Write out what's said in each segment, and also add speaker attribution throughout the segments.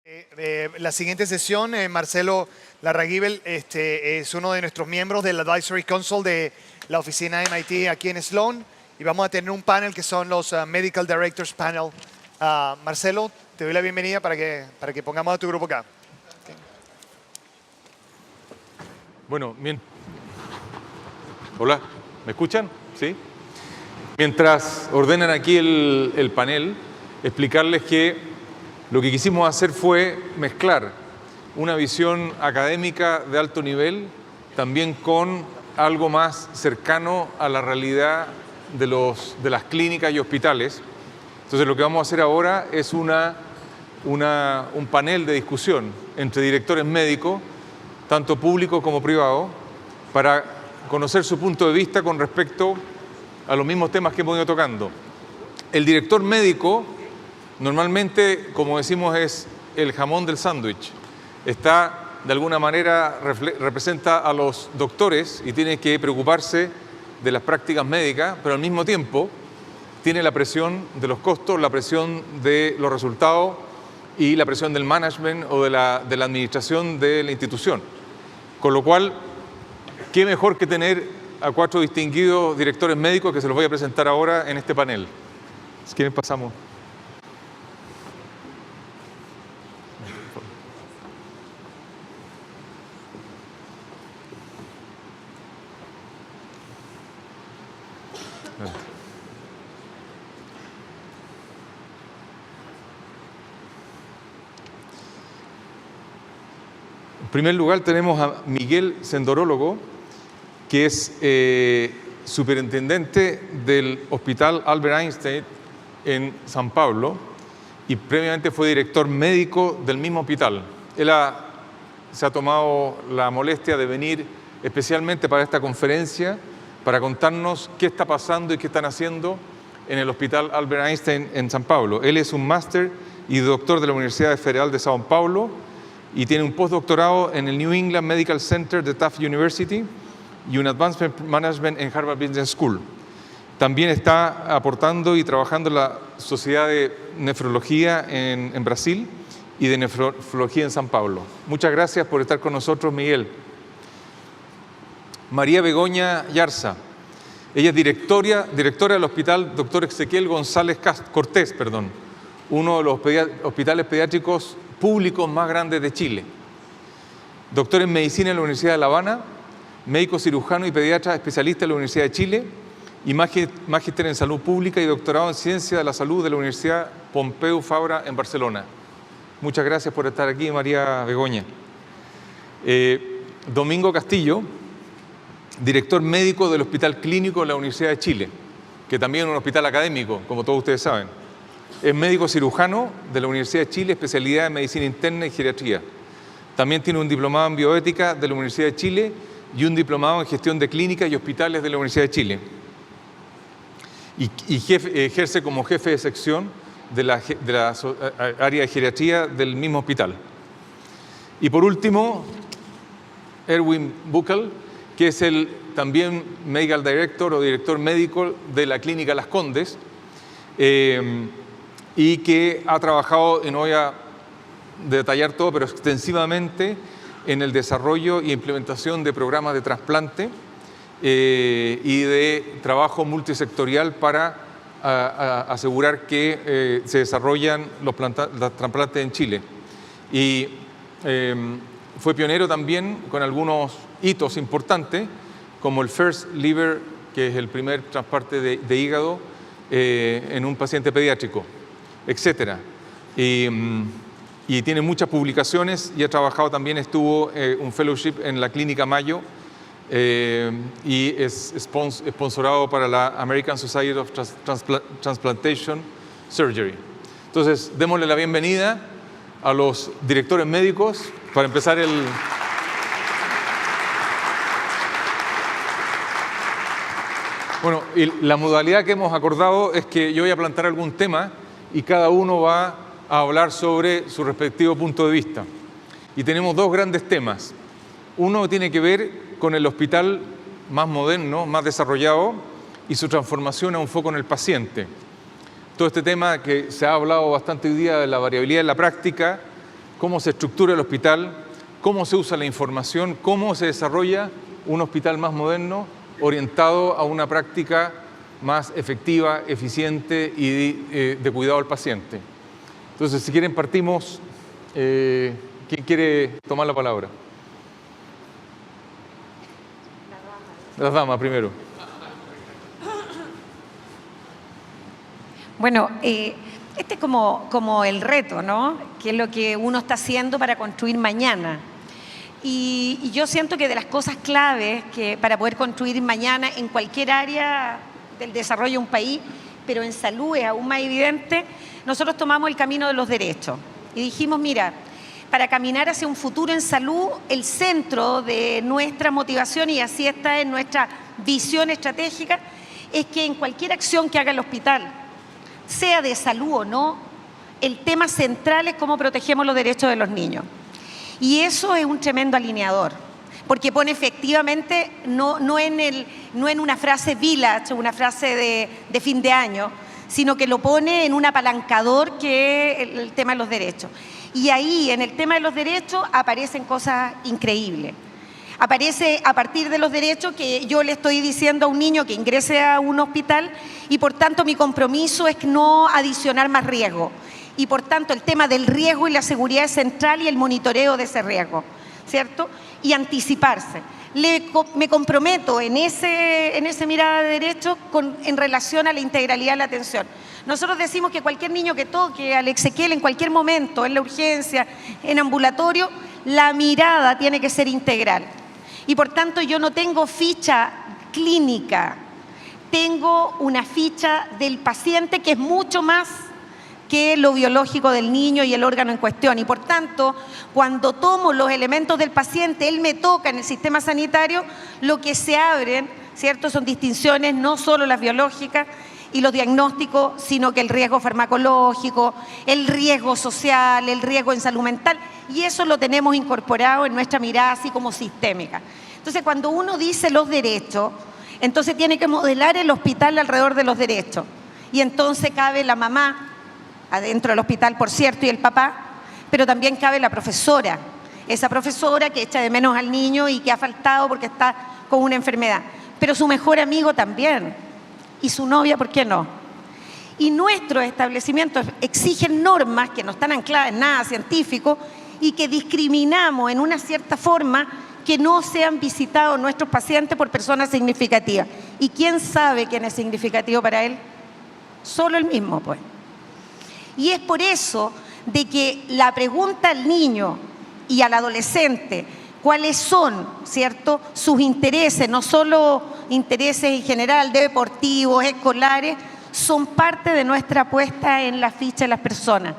Speaker 1: La siguiente sesión, Marcelo Larraguibel es uno de nuestros miembros del Advisory Council de la oficina MIT aquí en Sloan y vamos a tener un panel que son los Medical Directors Panel. Marcelo, te doy la bienvenida para que pongamos a tu grupo acá. Okay.
Speaker 2: Bueno, bien. Hola, ¿me escuchan? ¿Sí? Mientras ordenan aquí el panel, explicarles que lo que quisimos hacer fue mezclar una visión académica de alto nivel también con algo más cercano a la realidad de las clínicas y hospitales. Entonces lo que vamos a hacer ahora es un panel de discusión entre directores médicos, tanto público como privado, para conocer su punto de vista con respecto a los mismos temas que hemos ido tocando. El director médico normalmente, como decimos, es el jamón del sándwich. Está, de alguna manera, representa a los doctores y tiene que preocuparse de las prácticas médicas, pero al mismo tiempo tiene la presión de los costos, la presión de los resultados y la presión del management o de la administración de la institución. Con lo cual, qué mejor que tener a 4 distinguidos directores médicos que se los voy a presentar ahora en este panel. Si quieren, pasamos. En primer lugar tenemos a Miguel Sendorólogo, que es superintendente del Hospital Albert Einstein en San Pablo y previamente fue director médico del mismo hospital. Él se ha tomado la molestia de venir especialmente para esta conferencia para contarnos qué está pasando y qué están haciendo en el Hospital Albert Einstein en San Pablo. Él es un máster y doctor de la Universidad Federal de Sao Paulo y tiene un postdoctorado en el New England Medical Center de Tufts University y un Advanced Management en Harvard Business School. También está aportando y trabajando en la Sociedad de Nefrología en Brasil y de Nefrología en San Pablo. Muchas gracias por estar con nosotros, Miguel. María Begoña Yarza. Ella es directora del Hospital Dr. Ezequiel González Cortés, uno de los hospitales pediátricos públicos más grandes de Chile. Doctor en Medicina en la Universidad de La Habana, médico cirujano y pediatra especialista en la Universidad de Chile y magíster en Salud Pública y doctorado en Ciencia de la Salud de la Universidad Pompeu Fabra en Barcelona. Muchas gracias por estar aquí, María Begoña. Domingo Castillo, director médico del Hospital Clínico de la Universidad de Chile, que también es un hospital académico, como todos ustedes saben. Es médico cirujano de la Universidad de Chile, especialidad en Medicina Interna y Geriatría. También tiene un diplomado en Bioética de la Universidad de Chile y un diplomado en Gestión de Clínicas y Hospitales de la Universidad de Chile. Y ejerce como jefe de sección de la área de geriatría del mismo hospital. Y por último, Erwin Buchel, que es el también Medical Director o director médico de la Clínica Las Condes, y que ha trabajado, y no voy a detallar todo, pero extensivamente en el desarrollo y implementación de programas de trasplante y de trabajo multisectorial para asegurar que se desarrollan los trasplantes en Chile. Y fue pionero también con algunos hitos importantes, como el First Liver, que es el primer trasplante de hígado en un paciente pediátrico, etc. Y tiene muchas publicaciones y ha trabajado también, estuvo un fellowship en la Clínica Mayo y es sponsorado para la American Society of Transplantation Surgery. Entonces, démosle la bienvenida a los directores médicos para empezar Bueno, y la modalidad que hemos acordado es que yo voy a plantear algún tema y cada uno va a hablar sobre su respectivo punto de vista. Y tenemos 2 grandes temas. Uno tiene que ver con el hospital más moderno, más desarrollado y su transformación a un foco en el paciente. Todo este tema que se ha hablado bastante hoy día de la variabilidad en la práctica, cómo se estructura el hospital, cómo se usa la información, cómo se desarrolla un hospital más moderno, orientado a una práctica más efectiva, eficiente y de cuidado al paciente. Entonces, si quieren, partimos. ¿Quién quiere tomar la palabra? Las damas primero.
Speaker 3: Bueno, este es como el reto, ¿no? Que es lo que uno está haciendo para construir mañana. Y yo siento que de las cosas claves que para poder construir mañana en cualquier área del desarrollo de un país, pero en salud es aún más evidente, nosotros tomamos el camino de los derechos. Y dijimos, mira, para caminar hacia un futuro en salud, el centro de nuestra motivación, y así está en nuestra visión estratégica, es que en cualquier acción que haga el hospital, sea de salud o no, el tema central es cómo protegemos los derechos de los niños. Y eso es un tremendo alineador, porque pone efectivamente, no en una frase village, una frase de fin de año, sino que lo pone en un apalancador que es el tema de los derechos. Y ahí, en el tema de los derechos, aparecen cosas increíbles. Aparece a partir de los derechos que yo le estoy diciendo a un niño que ingrese a un hospital y por tanto mi compromiso es no adicionar más riesgo. Y por tanto el tema del riesgo y la seguridad es central y el monitoreo de ese riesgo, ¿cierto? Y anticiparse. Me comprometo en ese mirada de derechos en relación a la integralidad de la atención. Nosotros decimos que cualquier niño que toque al Exequiel en cualquier momento, en la urgencia, en ambulatorio, la mirada tiene que ser integral. Y por tanto yo no tengo ficha clínica, tengo una ficha del paciente que es mucho más que lo biológico del niño y el órgano en cuestión. Y por tanto, cuando tomo los elementos del paciente, él me toca en el sistema sanitario, lo que se abren, ¿cierto? Son distinciones, no solo las biológicas y los diagnósticos, sino que el riesgo farmacológico, el riesgo social, el riesgo en salud mental, y eso lo tenemos incorporado en nuestra mirada así como sistémica. Entonces, cuando uno dice los derechos, entonces tiene que modelar el hospital alrededor de los derechos. Y entonces cabe la mamá, adentro del hospital, por cierto, y el papá, pero también cabe la profesora, esa profesora que echa de menos al niño y que ha faltado porque está con una enfermedad, pero su mejor amigo también, y su novia, ¿por qué no? Y nuestros establecimientos exigen normas que no están ancladas en nada científico y que discriminamos en una cierta forma que no sean visitados nuestros pacientes por personas significativas. ¿Y quién sabe quién es significativo para él? Solo él mismo, pues. Y es por eso de que la pregunta al niño y al adolescente, cuáles son, ¿cierto?, sus intereses, no solo intereses en general, deportivos, escolares, son parte de nuestra apuesta en la ficha de las personas.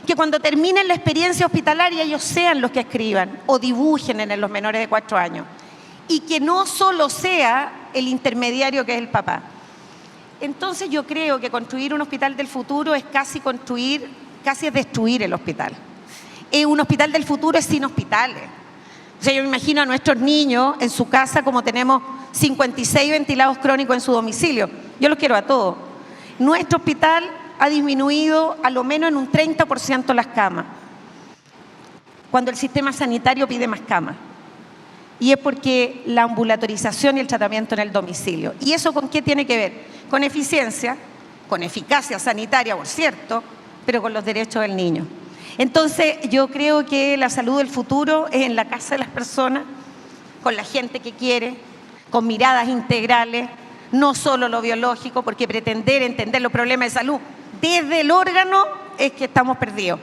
Speaker 3: Que cuando terminen la experiencia hospitalaria ellos sean los que escriban o dibujen en los menores de 4 años. Y que no solo sea el intermediario que es el papá. Entonces yo creo que construir un hospital del futuro es casi es destruir el hospital. Un hospital del futuro es sin hospitales. O sea, yo me imagino a nuestros niños en su casa como tenemos 56 ventilados crónicos en su domicilio. Yo los quiero a todos. Nuestro hospital ha disminuido a lo menos en un 30% las camas, cuando el sistema sanitario pide más camas. Y es porque la ambulatorización y el tratamiento en el domicilio. ¿Y eso con qué tiene que ver? Con eficiencia, con eficacia sanitaria, por cierto, pero con los derechos del niño. Entonces, yo creo que la salud del futuro es en la casa de las personas, con la gente que quiere, con miradas integrales, no solo lo biológico, porque pretender entender los problemas de salud desde el órgano es que estamos perdidos.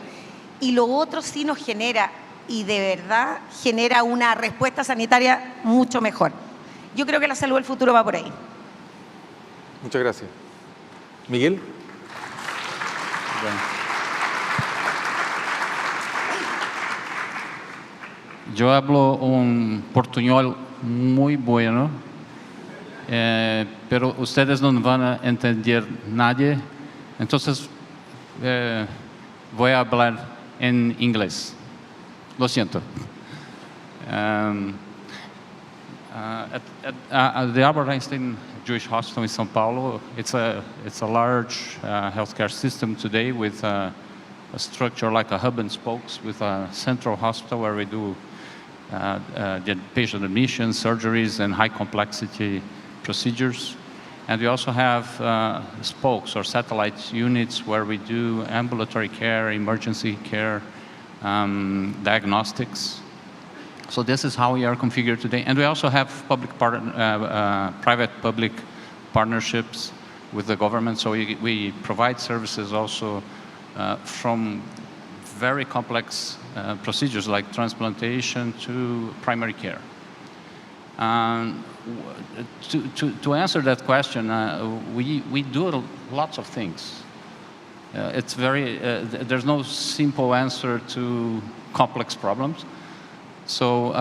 Speaker 3: Y lo otro sí nos genera, y de verdad genera una respuesta sanitaria mucho mejor. Yo creo que la salud del futuro va por ahí.
Speaker 2: Muchas gracias. Miguel.
Speaker 4: Bueno. Yo hablo un portuñol muy bueno, pero ustedes no van a entender nadie, entonces voy a hablar en inglés. Lo siento. At the Albert Einstein Jewish Hospital in São Paulo, it's a large healthcare system today with a structure like a hub and spokes with a central hospital where we do the patient admissions, surgeries, and high complexity procedures. And we also have spokes or satellite units where we do ambulatory care, emergency care, diagnostics. So this is how we are configured today. And we also have private-public partnerships with the government. So we provide services also from very complex procedures like transplantation to primary care. To answer that question, we do lots of things. It's there's no simple answer to complex problems. So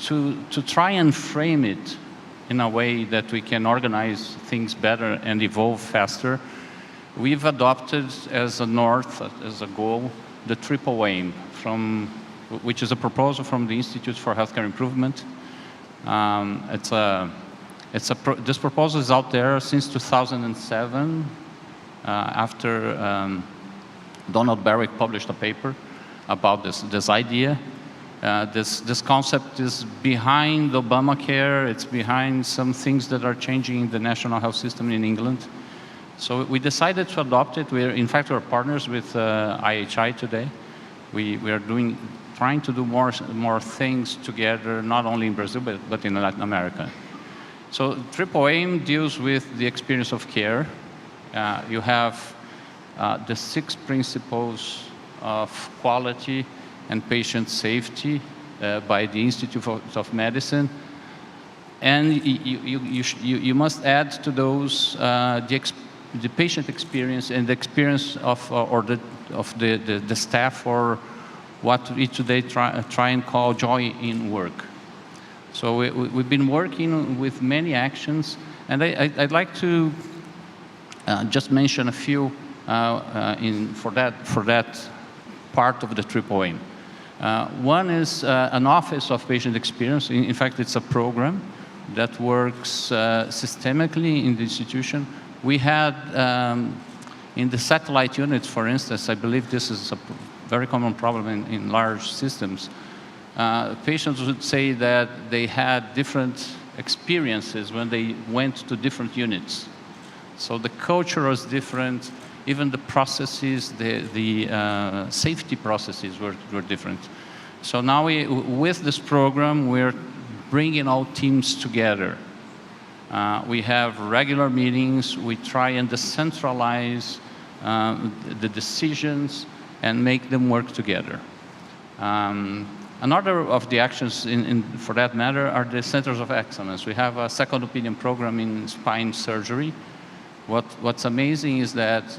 Speaker 4: to try and frame it in a way that we can organize things better and evolve faster, we've adopted as a north, as a goal, the triple aim, which is a proposal from the Institute for Healthcare Improvement. This proposal is out there since 2007, after Donald Berwick published a paper about this idea. This concept is behind Obamacare. It's behind some things that are changing in the national health system in England. So we decided to adopt it. In fact, we're partners with IHI today. We are trying to do more things together, not only in Brazil, but in Latin America. So Triple Aim deals with the experience of care. You have the 6 principles of quality and patient safety by the Institute of Medicine. And you must add to those the patient experience and the experience of the staff, or what we today try and call joy in work. So we've been working with many actions, and I'd like to just mention a few for that part of the Triple Aim. One is an Office of Patient Experience. In fact, it's a program that works systemically in the institution. We had, in the satellite units, for instance, I believe this is a very common problem in large systems. Patients would say that they had different experiences when they went to different units. So the culture was different, even the processes, the safety processes were different. So now with this program, we're bringing all teams together. We have regular meetings. We try and decentralize the decisions and make them work together. Another of the actions, for that matter, are the centers of excellence. We have a second opinion program in spine surgery. What's amazing is that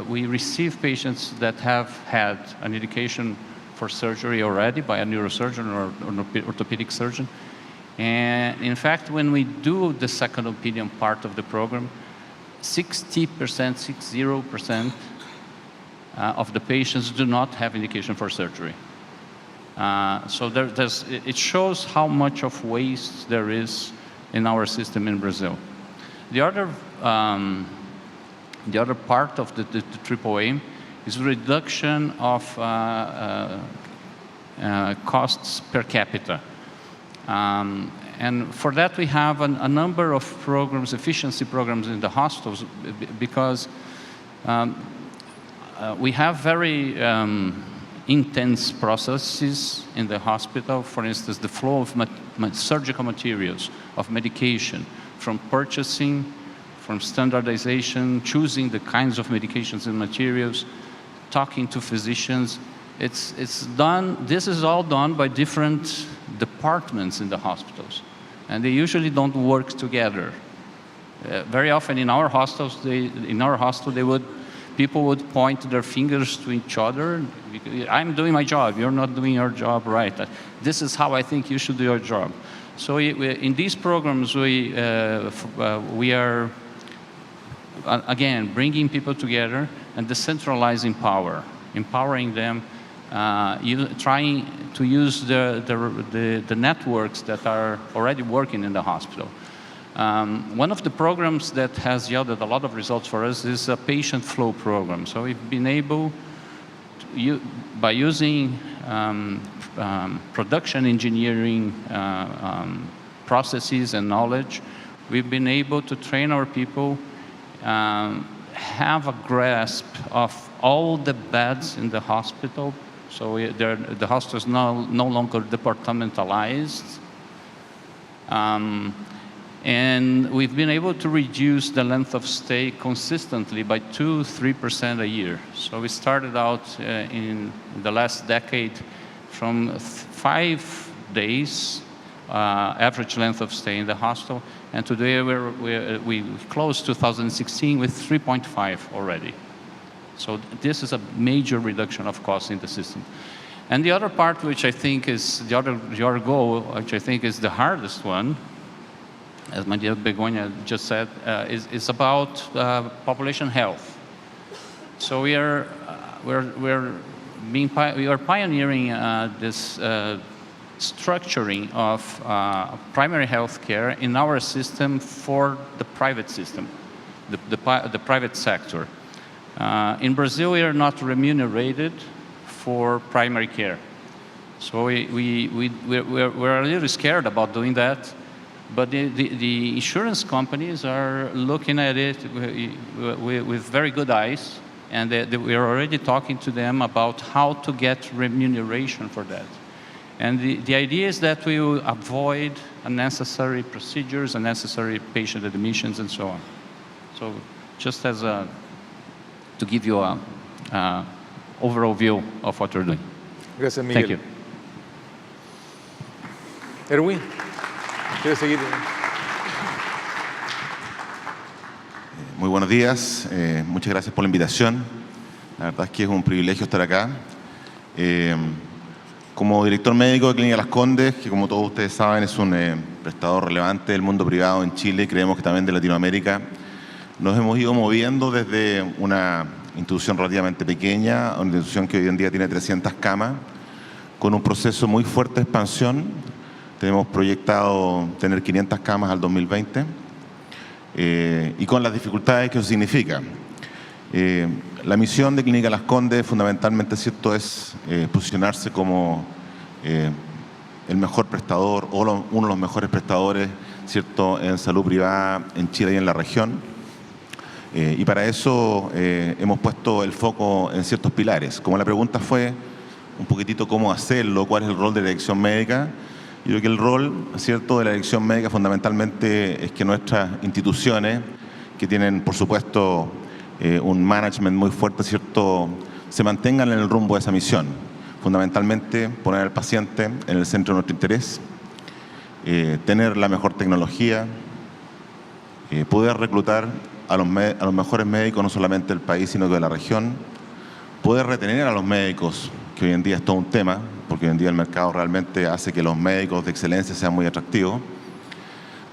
Speaker 4: we receive patients that have had an indication for surgery already by a neurosurgeon or an orthopedic surgeon. And in fact, when we do the second opinion part of the program, 60% of the patients do not have indication for surgery. So it shows how much of waste there is in our system in Brazil. The other part of the Triple Aim is reduction of costs per capita. And for that, we have a number of programs, efficiency programs in the hospitals, because we have very intense processes in the hospital. For instance, the flow of surgical materials, of medication, from purchasing, from standardization, choosing the kinds of medications and materials, talking to physicians. It's done. This is all done by different departments in the hospitals, and they usually don't work together. Very often in our hospitals, people would point their fingers to each other. I'm doing my job. You're not doing your job right. This is how I think you should do your job. So in these programs, we are again bringing people together and decentralizing power, empowering them. Trying to use the networks that are already working in the hospital. One of the programs that has yielded a lot of results for us is a patient flow program. So we've been able by using production engineering processes and knowledge, we've been able to train our people, have a grasp of all the beds in the hospital. So the hospital is no longer departmentalized. And we've been able to reduce the length of stay consistently by 2-3% a year. So we started out in the last decade from 5 days average length of stay in the hospital, and today we closed 2016 with 3.5 already. So this is a major reduction of costs in the system. And the other part, which I think is the other goal, which I think is the hardest one, as Maria Begonia just said, is about population health. So we are pioneering this structuring of primary health care in our system for the private system, the private sector. In Brazil, we are not remunerated for primary care. So we're a little scared about doing that. But the insurance companies are looking at it with very good eyes, and we are already talking to them about how to get remuneration for that. And the idea is that we will avoid unnecessary procedures, unnecessary patient admissions, and so on. So just as to give you an overall view of what we're doing.
Speaker 2: Gracias, Miguel.
Speaker 4: Thank you.
Speaker 2: Erwin, ¿quieres seguir?
Speaker 5: Muy buenos días, muchas gracias por la invitación. La verdad es que es un privilegio estar acá. Como director médico de Clínica Las Condes, que como todos ustedes saben es un prestador relevante del mundo privado en Chile, y creemos que también de Latinoamérica, nos hemos ido moviendo desde una institución relativamente pequeña a una institución que hoy en día tiene 300 camas, con un proceso muy fuerte de expansión. Tenemos proyectado tener 500 camas al 2020 y con las dificultades que eso significa. La misión de Clínica Las Condes fundamentalmente, ¿cierto?, es posicionarse como el mejor prestador o uno de los mejores prestadores, ¿cierto?, en salud privada en Chile y en la región. Y para eso hemos puesto el foco en ciertos pilares. Como la pregunta fue un poquitito cómo hacerlo, cuál es el rol de la dirección médica, yo creo que el rol, ¿cierto?, de la dirección médica fundamentalmente es que nuestras instituciones, que tienen por supuesto un management muy fuerte, ¿cierto?, se mantengan en el rumbo de esa misión. Fundamentalmente poner al paciente en el centro de nuestro interés, tener la mejor tecnología, poder reclutar a los mejores médicos no solamente del país sino que de la región, poder retener a los médicos, que hoy en día es todo un tema, porque hoy en día el mercado realmente hace que los médicos de excelencia sean muy atractivos,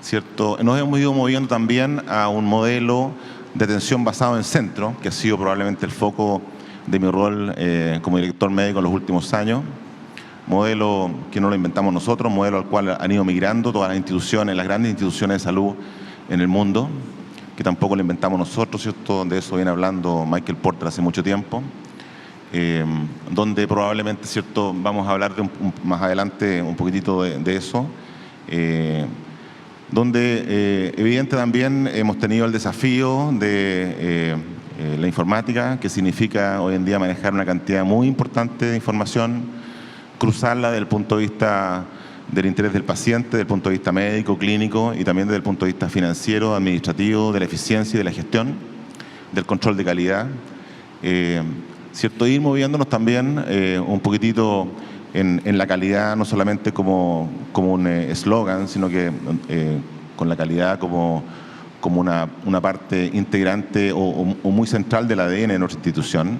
Speaker 5: ¿cierto? Nos hemos ido moviendo también a un modelo de atención basado en centro, que ha sido probablemente el foco de mi rol como director médico en los últimos años. Modelo que no lo inventamos nosotros, modelo al cual han ido migrando todas las instituciones, las grandes instituciones de salud en el mundo, que tampoco lo inventamos nosotros, ¿cierto?, donde eso viene hablando Michael Porter hace mucho tiempo, donde probablemente, ¿cierto?, vamos a hablar más adelante un poquitito de eso, donde evidente también hemos tenido el desafío de la informática, que significa hoy en día manejar una cantidad muy importante de información, cruzarla desde el punto de vista del interés del paciente, desde el punto de vista médico, clínico y también desde el punto de vista financiero, administrativo, de la eficiencia y de la gestión, del control de calidad. ¿Cierto? Ir moviéndonos también un poquitito en la calidad, no solamente como un eslogan, sino que con la calidad como una parte integrante o muy central del ADN de nuestra institución,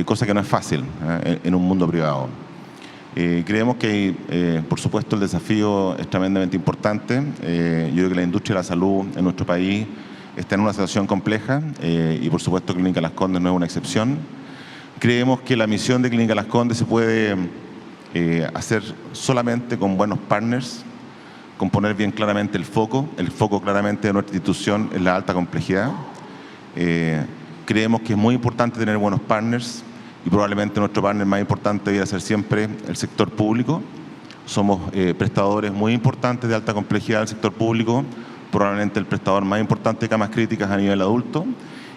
Speaker 5: cosa que no es fácil en un mundo privado. Creemos que, por supuesto, el desafío es tremendamente importante. Yo creo que la industria de la salud en nuestro país está en una situación compleja y, por supuesto, Clínica Las Condes no es una excepción. Creemos que la misión de Clínica Las Condes se puede hacer solamente con buenos partners, con poner bien claramente el foco claramente de nuestra institución en la alta complejidad. Creemos que es muy importante tener buenos partners y probablemente nuestro partner más importante debería ser siempre el sector público. Somos prestadores muy importantes de alta complejidad del sector público, probablemente el prestador más importante de camas críticas a nivel adulto.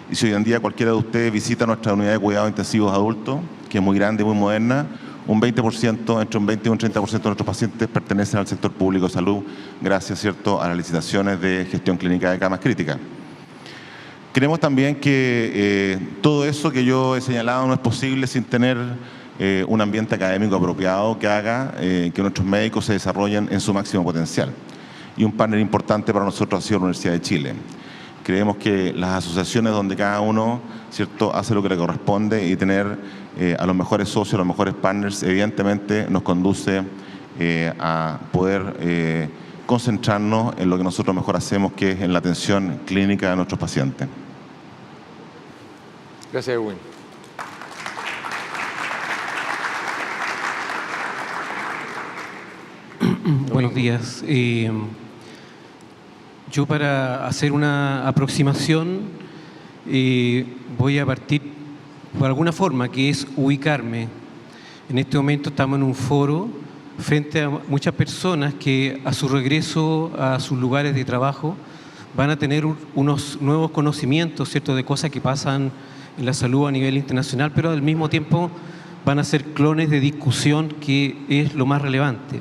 Speaker 5: Y si hoy en día cualquiera de ustedes visita nuestra unidad de cuidados intensivos adultos, que es muy grande y muy moderna, un 20%, entre un 20 y un 30% de nuestros pacientes pertenecen al sector público de salud, gracias, ¿cierto?, a las licitaciones de gestión clínica de camas críticas. Creemos también que todo eso que yo he señalado no es posible sin tener un ambiente académico apropiado que haga que nuestros médicos se desarrollen en su máximo potencial. Y un partner importante para nosotros ha sido la Universidad de Chile. Creemos que las asociaciones donde cada uno, ¿cierto?, hace lo que le corresponde y tener a los mejores socios, a los mejores partners, evidentemente nos conduce a poder concentrarnos en lo que nosotros mejor hacemos, que es en la atención clínica de nuestros pacientes.
Speaker 2: Gracias, Edwin.
Speaker 6: Buenos días. Yo, para hacer una aproximación, voy a partir por alguna forma, que es ubicarme. En este momento estamos en un foro frente a muchas personas que a su regreso a sus lugares de trabajo van a tener unos nuevos conocimientos, ¿cierto?, de cosas que pasan en la salud a nivel internacional, pero al mismo tiempo van a ser clones de discusión, que es lo más relevante.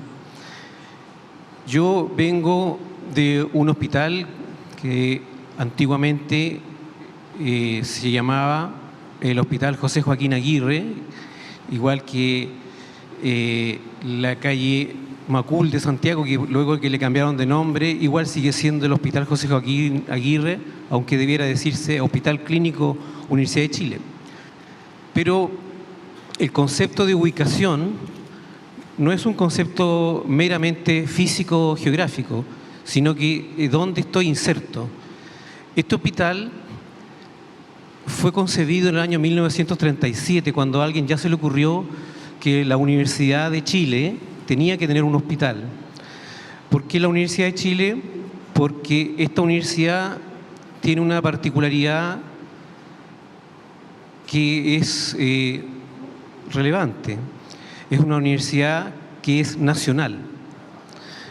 Speaker 6: Yo vengo de un hospital que antiguamente se llamaba el Hospital José Joaquín Aguirre, igual que la calle Macul de Santiago, que luego que le cambiaron de nombre, igual sigue siendo el Hospital José Joaquín Aguirre, aunque debiera decirse Hospital Clínico Universidad de Chile. Pero el concepto de ubicación no es un concepto meramente físico-geográfico, sino que dónde estoy inserto. Este hospital fue concebido en el año 1937, cuando a alguien ya se le ocurrió que la Universidad de Chile tenía que tener un hospital. ¿Por qué la Universidad de Chile? Porque esta universidad tiene una particularidad que es relevante. Es una universidad que es nacional.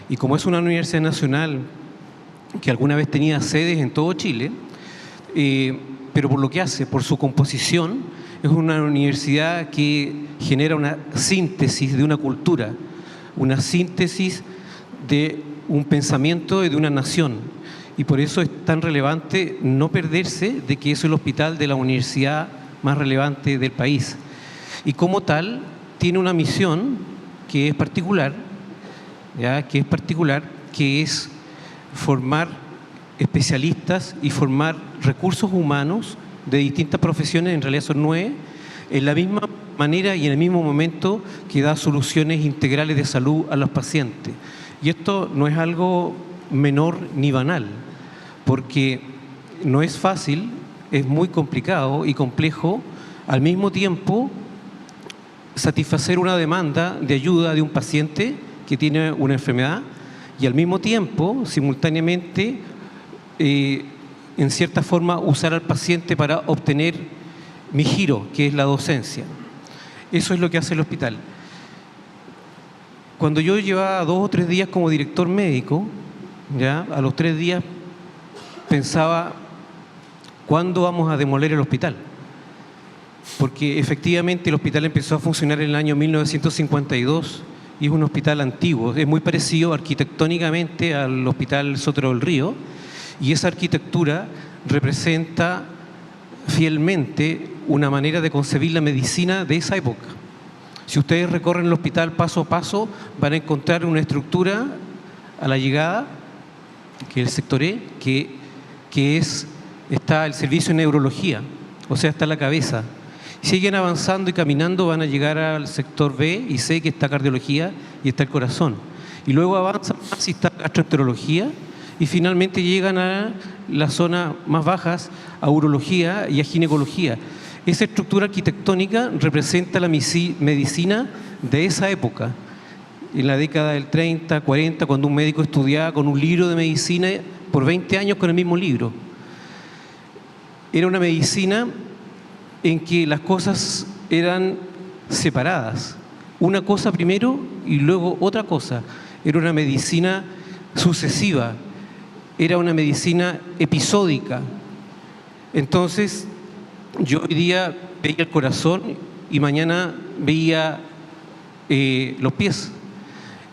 Speaker 6: Y como es una universidad nacional que alguna vez tenía sedes en todo Chile, pero por lo que hace, por su composición, es una universidad que genera una síntesis de una cultura, una síntesis de un pensamiento y de una nación. Y por eso es tan relevante no perderse de que es el hospital de la universidad más relevante del país. Y como tal, tiene una misión que es particular, que es formar especialistas y formar recursos humanos de distintas profesiones, en realidad son 9, en la misma manera y en el mismo momento que da soluciones integrales de salud a los pacientes. Y esto no es algo menor ni banal, porque no es fácil, es muy complicado y complejo al mismo tiempo satisfacer una demanda de ayuda de un paciente que tiene una enfermedad y al mismo tiempo, simultáneamente, en cierta forma, usar al paciente para obtener mi giro, que es la docencia. Eso es lo que hace el hospital. Cuando yo llevaba 2 o 3 días como director médico, ¿ya?, a los 3 días pensaba, ¿cuándo vamos a demoler el hospital? Porque efectivamente el hospital empezó a funcionar en el año 1952 y es un hospital antiguo, es muy parecido arquitectónicamente al Hospital Sotero del Río, y esa arquitectura representa fielmente una manera de concebir la medicina de esa época. Si ustedes recorren el hospital paso a paso, van a encontrar una estructura a la llegada, que es el sector E, está el servicio de neurología, o sea, está la cabeza. Siguen avanzando y caminando, van a llegar al sector B y C, que está cardiología y está el corazón. Y luego avanzan más y está gastroenterología, y finalmente llegan a las zonas más bajas, a urología y a ginecología. Esa estructura arquitectónica representa la medicina de esa época, en la década del 30, 40, cuando un médico estudiaba con un libro de medicina por 20 años con el mismo libro. Era una medicina en que las cosas eran separadas. Una cosa primero y luego otra cosa. Era una medicina sucesiva, era una medicina episódica. Entonces, yo hoy día veía el corazón y mañana veía los pies.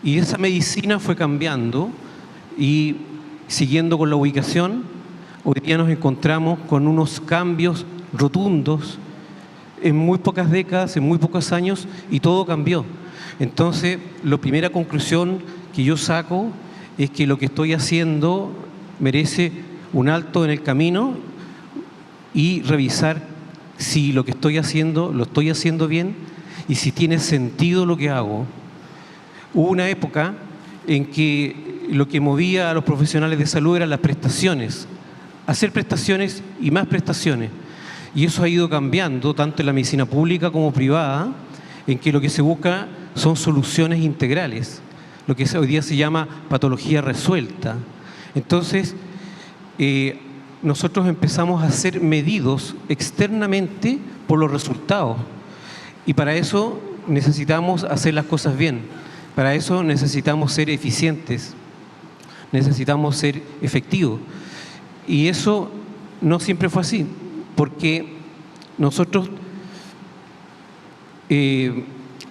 Speaker 6: Y esa medicina fue cambiando y siguiendo con la ubicación, hoy día nos encontramos con unos cambios rotundos en muy pocas décadas, en muy pocos años, y todo cambió. Entonces, la primera conclusión que yo saco es que lo que estoy haciendo merece un alto en el camino y revisar si lo que estoy haciendo lo estoy haciendo bien y si tiene sentido lo que hago. Hubo una época en que lo que movía a los profesionales de salud eran las prestaciones, hacer prestaciones y más prestaciones. Y eso ha ido cambiando tanto en la medicina pública como privada, en que lo que se busca son soluciones integrales, lo que hoy día se llama patología resuelta. Entonces, nosotros empezamos a ser medidos externamente por los resultados. Y para eso necesitamos hacer las cosas bien. Para eso necesitamos ser eficientes, necesitamos ser efectivos. Y eso no siempre fue así, porque nosotros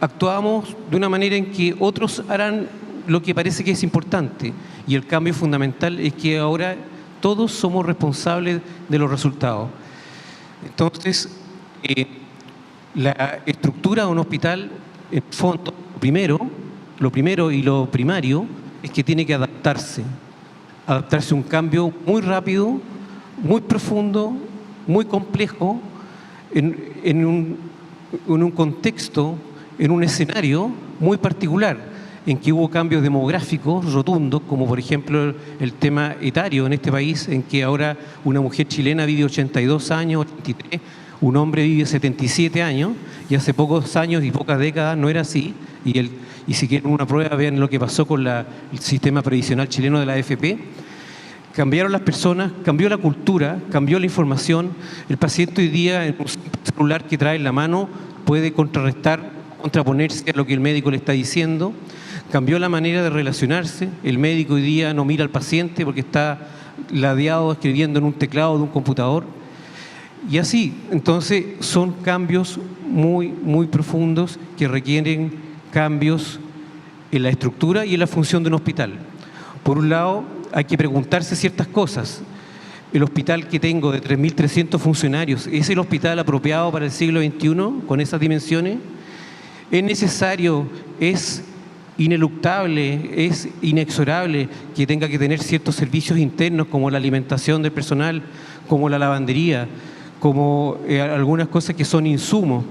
Speaker 6: actuamos de una manera en que otros harán lo que parece que es importante. Y el cambio fundamental es que ahora todos somos responsables de los resultados. Entonces, la estructura de un hospital, en el fondo, lo primero y lo primario es que tiene que adaptarse a un cambio muy rápido, muy profundo, muy complejo, en un contexto, en un escenario muy particular, en que hubo cambios demográficos rotundos, como por ejemplo el tema etario en este país, en que ahora una mujer chilena vive 82 años, 83, un hombre vive 77 años, y hace pocos años y pocas décadas no era así. Y si quieren una prueba, vean lo que pasó con el sistema previsional chileno de la AFP. Cambiaron las personas, cambió la cultura, cambió la información. El paciente hoy día, en un celular que trae en la mano, puede contraponerse a lo que el médico le está diciendo. Cambió la manera de relacionarse. El médico hoy día no mira al paciente porque está ladeado escribiendo en un teclado de un computador. Y así, entonces, son cambios muy, muy profundos que requieren cambios en la estructura y en la función de un hospital. Por un lado, hay que preguntarse ciertas cosas. El hospital que tengo de 3.300 funcionarios, ¿es el hospital apropiado para el siglo XXI con esas dimensiones? ¿Es necesario, es ineluctable, es inexorable que tenga que tener ciertos servicios internos como la alimentación del personal, como la lavandería, como algunas cosas que son insumos,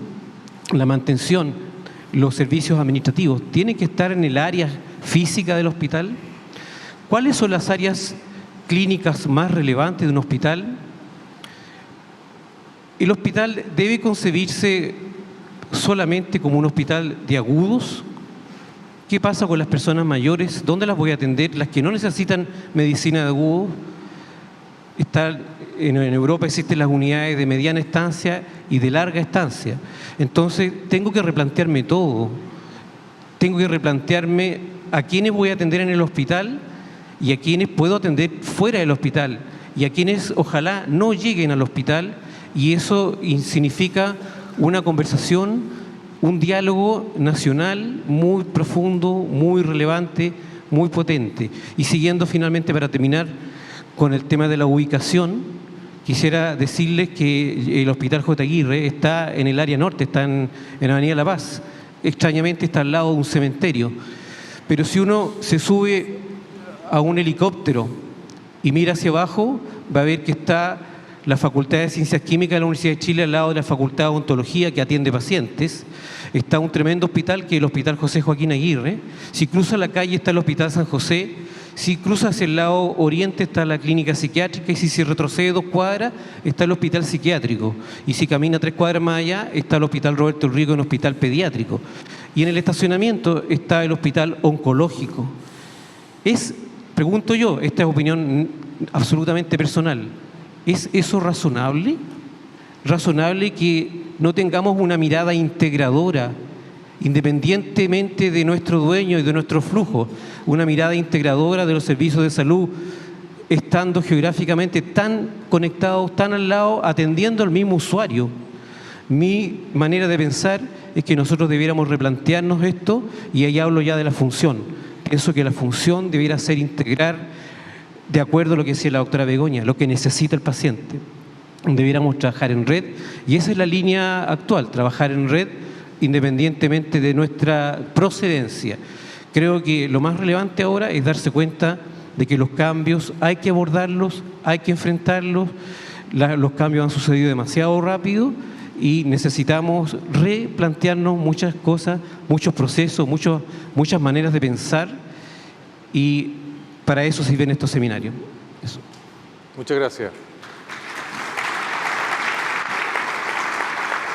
Speaker 6: la mantención, los servicios administrativos? ¿Tienen que estar en el área física del hospital? ¿Cuáles son las áreas clínicas más relevantes de un hospital? ¿El hospital debe concebirse solamente como un hospital de agudos? ¿Qué pasa con las personas mayores? ¿Dónde las voy a atender? Las que no necesitan medicina de agudos. En Europa existen las unidades de mediana estancia y de larga estancia. Entonces, tengo que replantearme todo. Tengo que replantearme a quiénes voy a atender en el hospital y a quienes puedo atender fuera del hospital y a quienes ojalá no lleguen al hospital, y eso significa una conversación, un diálogo nacional muy profundo, muy relevante, muy potente. Y siguiendo finalmente, para terminar con el tema de la ubicación, quisiera decirles que el Hospital J. Aguirre está en el área norte, está en Avenida La Paz. Extrañamente está al lado de un cementerio. Pero si uno se sube a un helicóptero y mira hacia abajo, va a ver que está la Facultad de Ciencias Químicas de la Universidad de Chile al lado de la Facultad de Odontología, que atiende pacientes. Está un tremendo hospital, que es el Hospital José Joaquín Aguirre. Si cruza la calle está el Hospital San José. Si cruza hacia el lado oriente está la clínica psiquiátrica, y si se retrocede 2 cuadras está el hospital psiquiátrico, y si camina 3 cuadras más allá está el Hospital Roberto Rico, un hospital pediátrico, y en el estacionamiento está el hospital oncológico. Pregunto yo, esta es opinión absolutamente personal, ¿es eso razonable? ¿Razonable que no tengamos una mirada integradora, independientemente de nuestro dueño y de nuestro flujo, una mirada integradora de los servicios de salud, estando geográficamente tan conectados, tan al lado, atendiendo al mismo usuario. Mi manera de pensar es que nosotros debiéramos replantearnos esto, y ahí hablo ya de la función. Pienso que la función debiera ser integrar, de acuerdo a lo que decía la doctora Begoña, lo que necesita el paciente. Debiéramos trabajar en red, y esa es la línea actual, trabajar en red independientemente de nuestra procedencia. Creo que lo más relevante ahora es darse cuenta de que los cambios hay que abordarlos, hay que enfrentarlos. Los cambios han sucedido demasiado rápido y necesitamos replantearnos muchas cosas, muchos procesos, muchas maneras de pensar, y para eso sirven estos seminarios. Eso.
Speaker 2: Muchas gracias.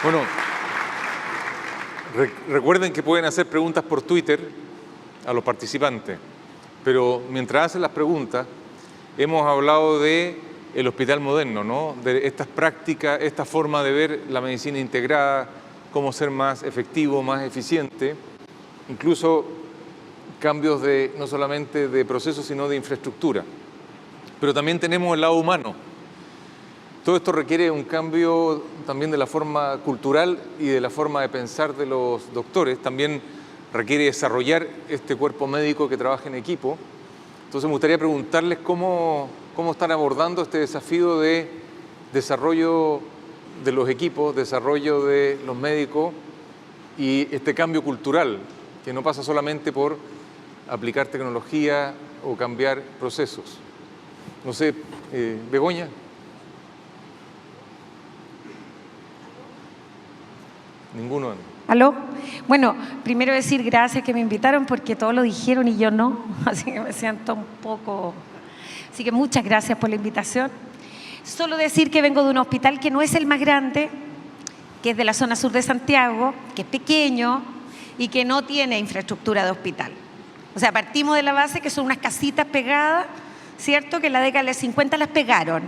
Speaker 2: Bueno, recuerden que pueden hacer preguntas por Twitter a los participantes, pero mientras hacen las preguntas, hemos hablado de el hospital moderno, ¿no? De estas prácticas, esta forma de ver la medicina integrada, cómo ser más efectivo, más eficiente, incluso cambios no solamente de procesos, sino de infraestructura. Pero también tenemos el lado humano. Todo esto requiere un cambio también de la forma cultural y de la forma de pensar de los doctores. También requiere desarrollar este cuerpo médico que trabaja en equipo. Entonces me gustaría preguntarles cómo están abordando este desafío de desarrollo de los equipos, desarrollo de los médicos y este cambio cultural, que no pasa solamente por aplicar tecnología o cambiar procesos. No sé, Begoña. Ninguno.
Speaker 3: ¿Aló? Bueno, primero decir gracias que me invitaron, porque todos lo dijeron y yo no, así que me siento un poco... Así que muchas gracias por la invitación. Solo decir que vengo de un hospital que no es el más grande, que es de la zona sur de Santiago, que es pequeño y que no tiene infraestructura de hospital. O sea, partimos de la base que son unas casitas pegadas, ¿cierto? Que en la década de los 50 las pegaron.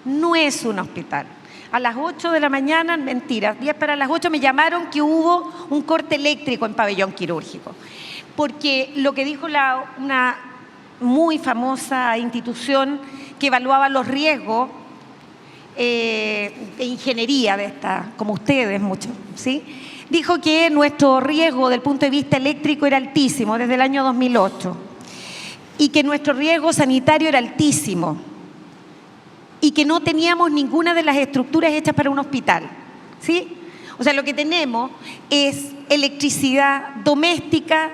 Speaker 3: No es un hospital. A las 8 de la mañana, mentira, 10 para las 8 me llamaron que hubo un corte eléctrico en pabellón quirúrgico. Porque lo que dijo una muy famosa institución que evaluaba los riesgos de ingeniería de esta, como ustedes muchos, ¿sí? Dijo que nuestro riesgo del punto de vista eléctrico era altísimo desde el año 2008 y que nuestro riesgo sanitario era altísimo y que no teníamos ninguna de las estructuras hechas para un hospital, ¿sí? O sea, lo que tenemos es electricidad doméstica,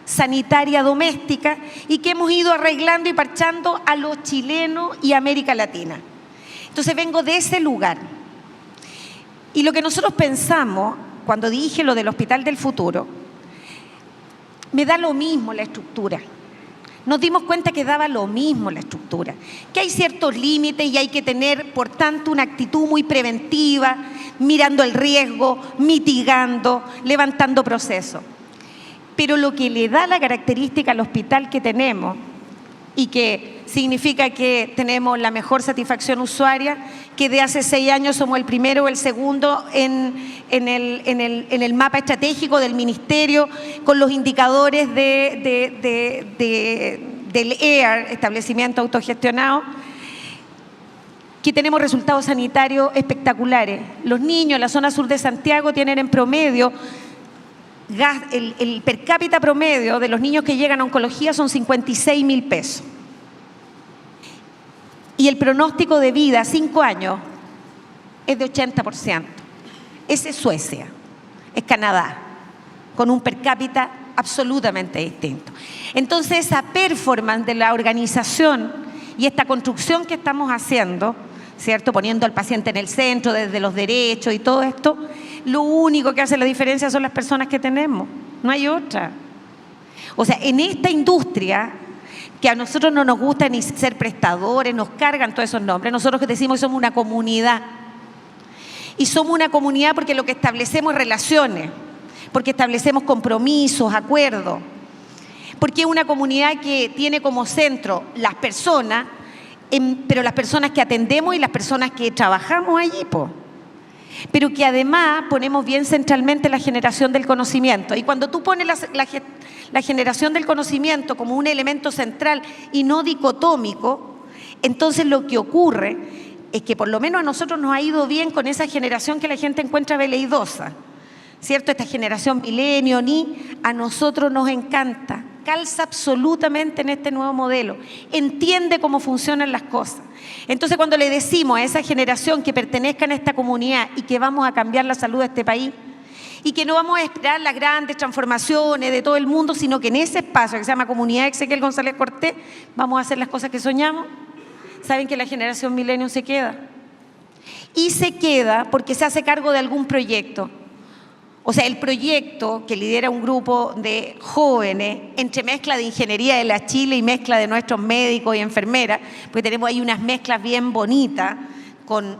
Speaker 3: sanitaria doméstica, y que hemos ido arreglando y parchando a los chilenos y América Latina. Entonces vengo de ese lugar. Y lo que nosotros pensamos, cuando dije lo del Hospital del Futuro, me da lo mismo la estructura. Nos dimos cuenta que daba lo mismo la estructura, que hay ciertos límites y hay que tener, por tanto, una actitud muy preventiva, mirando el riesgo, mitigando, levantando procesos. Pero lo que le da la característica al hospital que tenemos y que significa que tenemos la mejor satisfacción usuaria, que de hace 6 años somos el primero o el segundo en el mapa estratégico del ministerio, con los indicadores del EAR, establecimiento autogestionado, que tenemos resultados sanitarios espectaculares. Los niños en la zona sur de Santiago tienen en promedio, el per cápita promedio de los niños que llegan a oncología son 56.000 pesos. Y el pronóstico de vida, 5 años, es de 80%. Ese es Suecia, es Canadá, con un per cápita absolutamente distinto. Entonces, esa performance de la organización y esta construcción que estamos haciendo, ¿cierto? Poniendo al paciente en el centro, desde los derechos y todo esto, lo único que hace la diferencia son las personas que tenemos, no hay otra. O sea, en esta industria, que a nosotros no nos gusta ni ser prestadores, nos cargan todos esos nombres, nosotros decimos que somos una comunidad. Y somos una comunidad porque lo que establecemos es relaciones, porque establecemos compromisos, acuerdos, porque es una comunidad que tiene como centro las personas, pero las personas que atendemos y las personas que trabajamos allí, po. pero que además ponemos bien centralmente la generación del conocimiento. Y cuando tú pones la generación del conocimiento como un elemento central y no dicotómico, entonces lo que ocurre es que por lo menos a nosotros nos ha ido bien con esa generación que la gente encuentra veleidosa, ¿cierto? Esta generación milenio, a nosotros nos encanta, calza absolutamente en este nuevo modelo, entiende cómo funcionan las cosas. Entonces, cuando le decimos a esa generación que pertenezcan a esta comunidad y que vamos a cambiar la salud de este país y que no vamos a esperar las grandes transformaciones de todo el mundo, sino que en ese espacio que se llama Comunidad Exequiel González Cortés vamos a hacer las cosas que soñamos, saben que la generación milenio se queda. Y se queda porque se hace cargo de algún proyecto. O sea, el proyecto que lidera un grupo de jóvenes, entre mezcla de ingeniería de la Chile y mezcla de nuestros médicos y enfermeras, porque tenemos ahí unas mezclas bien bonitas, con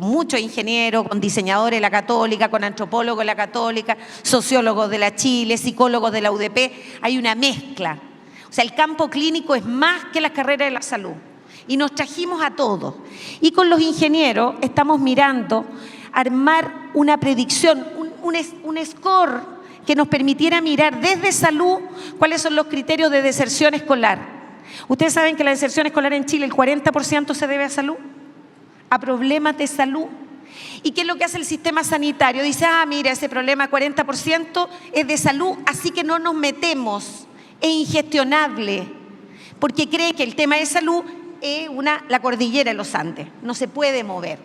Speaker 3: muchos ingenieros, con diseñadores de la Católica, con antropólogos de la Católica, sociólogos de la Chile, psicólogos de la UDP, hay una mezcla. O sea, el campo clínico es más que las carreras de la salud. Y nos trajimos a todos. Y con los ingenieros estamos mirando armar una predicción, un score que nos permitiera mirar desde salud cuáles son los criterios de deserción escolar. Ustedes saben que la deserción escolar en Chile, el 40% se debe a salud, a problemas de salud. ¿Y qué es lo que hace el sistema sanitario? Dice, mira, ese problema 40% es de salud, así que no nos metemos, es ingestionable, porque cree que el tema de salud es la cordillera de los Andes, no se puede mover.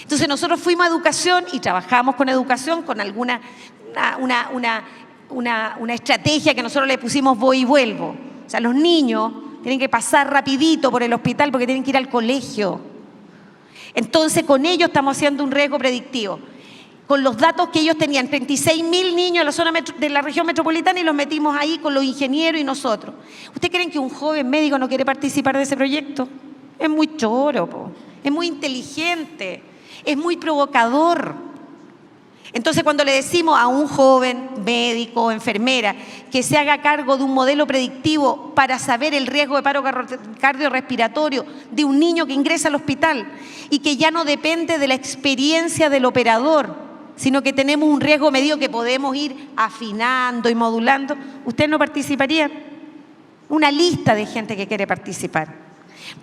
Speaker 3: Entonces nosotros fuimos a educación y trabajamos con educación con alguna una estrategia que nosotros le pusimos voy y vuelvo. O sea, los niños tienen que pasar rapidito por el hospital porque tienen que ir al colegio. Entonces con ellos estamos haciendo un riesgo predictivo. Con los datos que ellos tenían, 36.000 niños en la zona de la región metropolitana y los metimos ahí con los ingenieros y nosotros. ¿Ustedes creen que un joven médico no quiere participar de ese proyecto? Es muy choro, es muy inteligente, es muy provocador. Entonces, cuando le decimos a un joven médico o enfermera que se haga cargo de un modelo predictivo para saber el riesgo de paro cardiorrespiratorio de un niño que ingresa al hospital y que ya no depende de la experiencia del operador, sino que tenemos un riesgo medido que podemos ir afinando y modulando, ¿ustedes no participarían? Una lista de gente que quiere participar.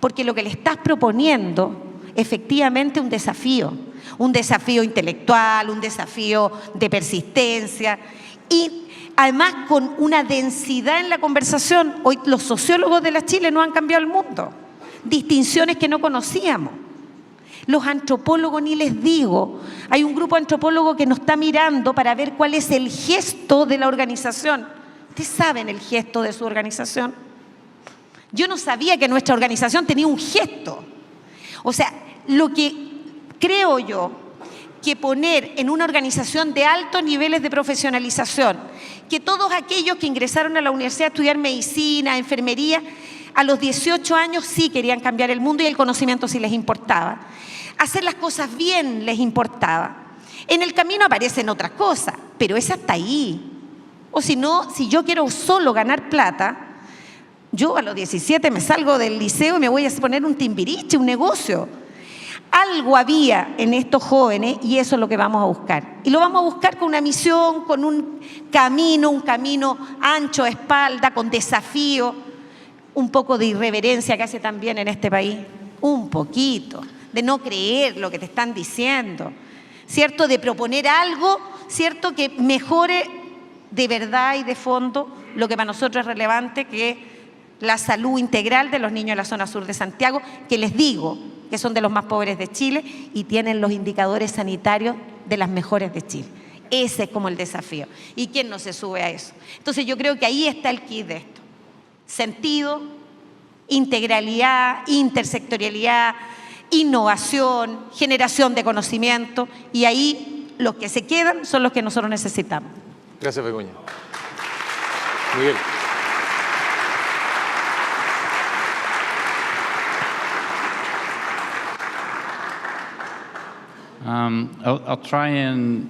Speaker 3: Porque lo que le estás proponiendo efectivamente un desafío intelectual, un desafío de persistencia y además con una densidad en la conversación. Hoy los sociólogos de la Chile no han cambiado el mundo, distinciones que no conocíamos. Los antropólogos ni les digo, hay un grupo de antropólogos que nos está mirando para ver cuál es el gesto de la organización. ¿Ustedes saben el gesto de su organización? Yo no sabía que nuestra organización tenía un gesto. O sea, lo que creo yo que poner en una organización de altos niveles de profesionalización, que todos aquellos que ingresaron a la universidad a estudiar medicina, enfermería, a los 18 años sí querían cambiar el mundo y el conocimiento sí les importaba. Hacer las cosas bien les importaba. En el camino aparecen otras cosas, pero esa está ahí. O si no, si yo quiero solo ganar plata, yo a los 17 me salgo del liceo y me voy a poner un timbiriche, un negocio. Algo había en estos jóvenes y eso es lo que vamos a buscar. Y lo vamos a buscar con una misión, con un camino ancho de espalda, con desafío, un poco de irreverencia que hace también en este país, un poquito, de no creer lo que te están diciendo, ¿cierto? De proponer algo, ¿cierto? Que mejore de verdad y de fondo lo que para nosotros es relevante, que es la salud integral de los niños de la zona sur de Santiago, que les digo que son de los más pobres de Chile y tienen los indicadores sanitarios de las mejores de Chile. Ese es como el desafío. ¿Y quién no se sube a eso? Entonces yo creo que ahí está el kit de esto. Sentido, integralidad, intersectorialidad, innovación, generación de conocimiento, y ahí los que se quedan son los que nosotros necesitamos.
Speaker 2: Gracias, Begoña. Miguel.
Speaker 4: I'll try and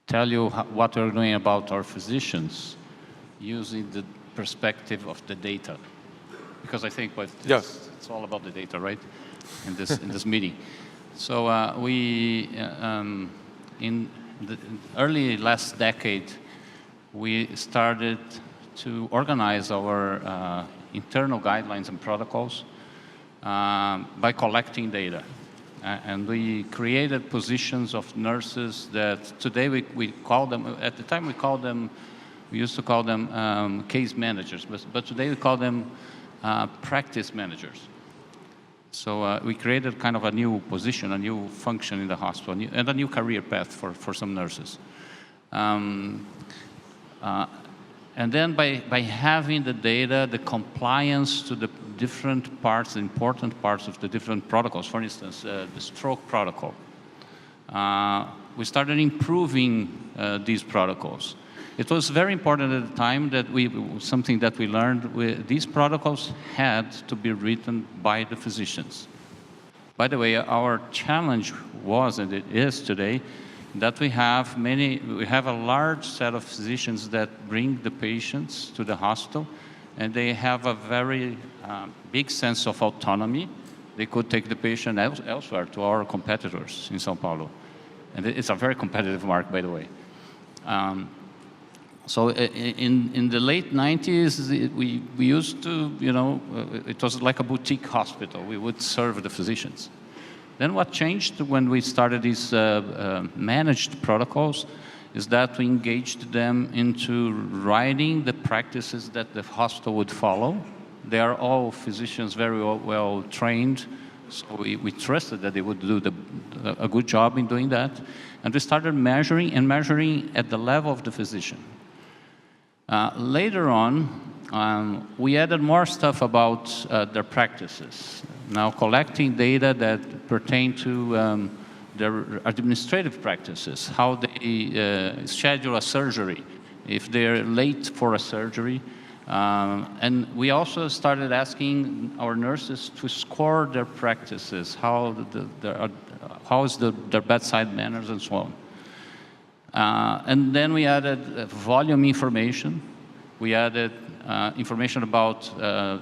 Speaker 4: tell you what we're doing about our physicians using the perspective of the data, because I think it's all about the data, right? In this meeting. So in the early last decade, we started to organize our internal guidelines and protocols by collecting data. And we created positions of nurses that today we call them, at the time we used to call them case managers, but today we call them practice managers. So we created kind of a new position, a new function in the hospital, and a new career path for some nurses. And then by having the data, the compliance to the different parts, the important parts of the different protocols, for instance, the stroke protocol, we started improving these protocols. It was very important at the time that something that we learned, these protocols had to be written by the physicians. By the way, our challenge was, and it is today, that we have a large set of physicians that bring the patients to the hospital, and they have a very big sense of autonomy. They could take the patient elsewhere to our competitors in São Paulo. And it's a very competitive market, by the way. So in the late 90s, we used to, it was like a boutique hospital. We would serve the physicians. Then what changed when we started these managed protocols is that we engaged them into writing the practices that the hospital would follow. They are all physicians very well trained, so we trusted that they would do a good job in doing that. And we started measuring at the level of the physician. Later on, we added more stuff about their practices. Now, collecting data that pertain to their administrative practices, how they schedule a surgery, if they're late for a surgery. And we also started asking our nurses to score their practices, how is their bedside manners and so on. And then we added volume information. We added information about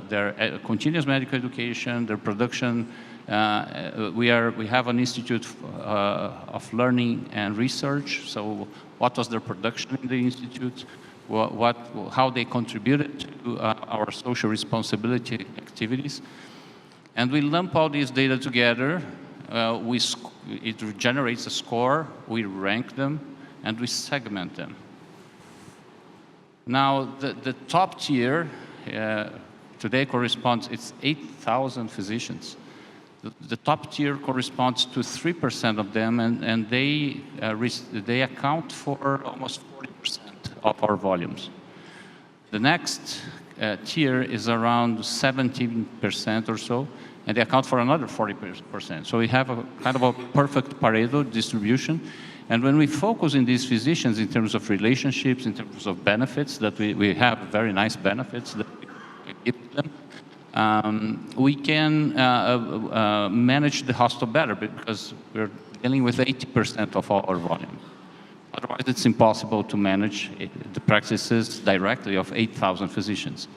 Speaker 4: their continuous medical education, their production. We have an institute of learning and research. So what was their production in the institute? How they contributed to our social responsibility activities. And we lump all these data together. It generates a score. We rank them, and we segment them. Now, the top tier today corresponds, it's 8,000 physicians. The top tier corresponds to 3% of them, and they account for almost 40% of our volumes. The next tier is around 17% or so, and they account for another 40%. So we have a kind of a perfect Pareto distribution. And when we focus in these physicians in terms of relationships, in terms of benefits, that we have very nice benefits that we give them, we can manage the hospital better because we're dealing with 80% of our volume. Otherwise, it's impossible to manage the practices directly of 8,000 physicians.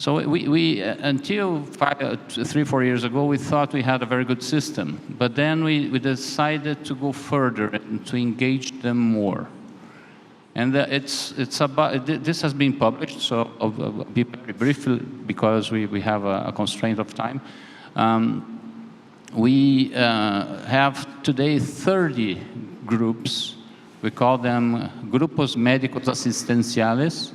Speaker 4: So we until 3 or 4 years ago, we thought we had a very good system. But then we decided to go further and to engage them more. And it's about, this has been published, so I'll be very brief because we have a constraint of time. We have today 30 groups. We call them Grupos Médicos Assistenciales.